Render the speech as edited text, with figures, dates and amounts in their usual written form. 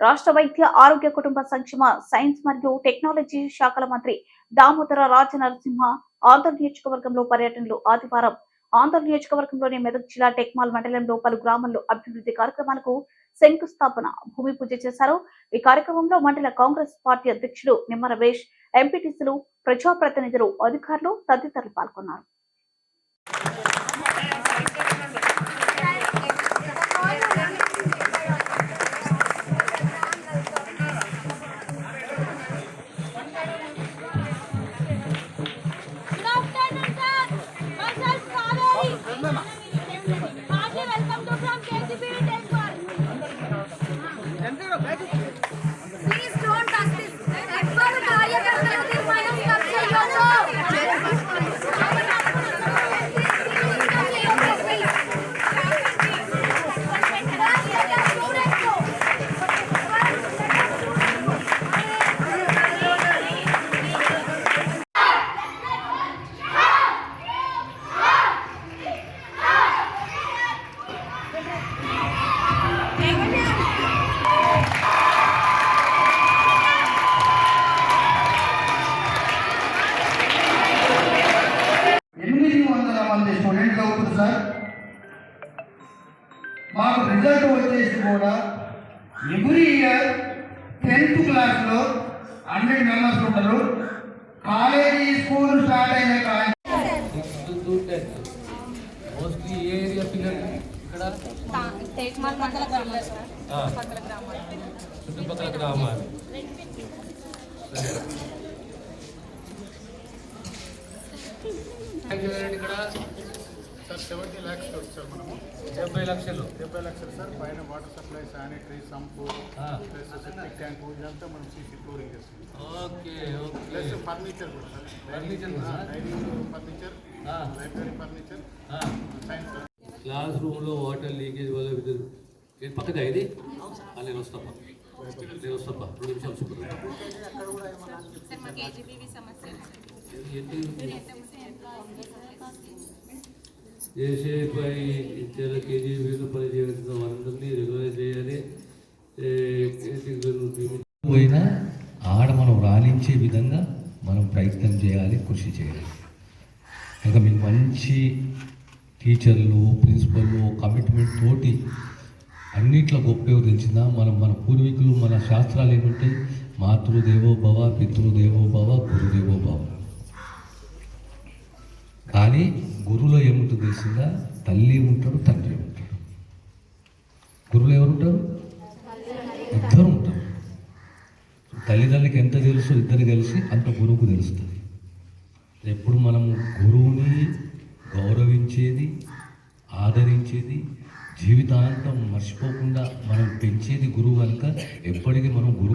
రాష్ట్ర వైద్య ఆరోగ్య కుటుంబ సంక్షేమ సైన్స్ మరియు టెక్నాలజీ శాఖల మంత్రి దామోదర రాజనరసింహ ఆంధ్ర నియోజకవర్గంలో పర్యటనలు ఆదివారం ఆంధ్ర నియోజకవర్గంలోని మెదక్ జిల్లా టెక్మాల్ మండలంలో పలు గ్రామాల్లో అభివృద్ధి కార్యక్రమాలకు శంకుస్థాపన భూమి పూజ చేశారు. ఈ కార్యక్రమంలో మండల కాంగ్రెస్ పార్టీ అధ్యక్షుడు నిమ్మ రమేష్, ఎంపీటీసీలు, ప్రజాప్రతినిధులు, అధికారులు తదితరులు పాల్గొన్నారు. Please don't touch this. Everyone కార్యకర్తలు తీర్మానం చేయొచ్చు. స్టూడెంట్స్ అవుతుంది సార్. మాకు రిజల్ట్ వచ్చేసి కూడా ఎవ్రీ ఇయర్ 10th క్లాస్లో 100 మెంబర్స్ ఉంటారు. కాలేజీ స్కూల్ స్టార్ట్ అయినాక మోస్ట్లీ ఏ ఏరియా పిల్లలు ఇక్కడ చుట్టుపక్కల గ్రామాలు ఇక్కడ సార్ 70 lakhs సార్ మనము 70 లక్షలు సార్. పైన water supply, sanitary, sump, plus septic tank ఇదంతా మనం సీసీ ఫ్లోరింగ్ చేస్తాం. ఓకే ఓకే ప్లస్ ఫర్నిచర్ కూడా sir. Furniture dining furniture, library furniture, science. Class రూమ్లో వాటర్ లీకేజ్ వల్ల విద్యుత్ పక్కగా ఇది నేను వస్తాపా 2 నిమిషాలు చూపుతాను. చేసేపై ఇతర కేజీబీలు పనిచేయాల్సిన వారందరినీ రెగ్యులర్ చేయాలి. పోయినా ఆడ మనం రాణించే విధంగా మనం ప్రయత్నం చేయాలి, కృషి చేయాలి. ఇంకా మీకు మంచి టీచర్లు, ప్రిన్సిపల్లు కమిట్మెంట్ తోటి అన్నిట్లో గొప్ప తెచ్చిందా. మన పూర్వీకులు, మన శాస్త్రాలు ఏమంటాయి, మాతృదేవో భవ, పితృదేవో భవ, గురుదేవో భవ. కానీ గురువులో ఏముంటుంది తెలిసిందా, తల్లి ఉంటాడు, తండ్రి ఉంటాడు. గురువులు ఎవరు ఉంటారు? ఇద్దరు ఉంటారు. తల్లిదండ్రులకి ఎంత తెలుసు, ఇద్దరు కలిసి అంత గురువుకు తెలుస్తుంది. ఎప్పుడు మనం గురువుని గౌరవించేది, ఆదరించేది, జీవితాంతం మర్చిపోకుండా మనం పెంచేది గురువు కనుక ఎప్పటికీ మనం గురువు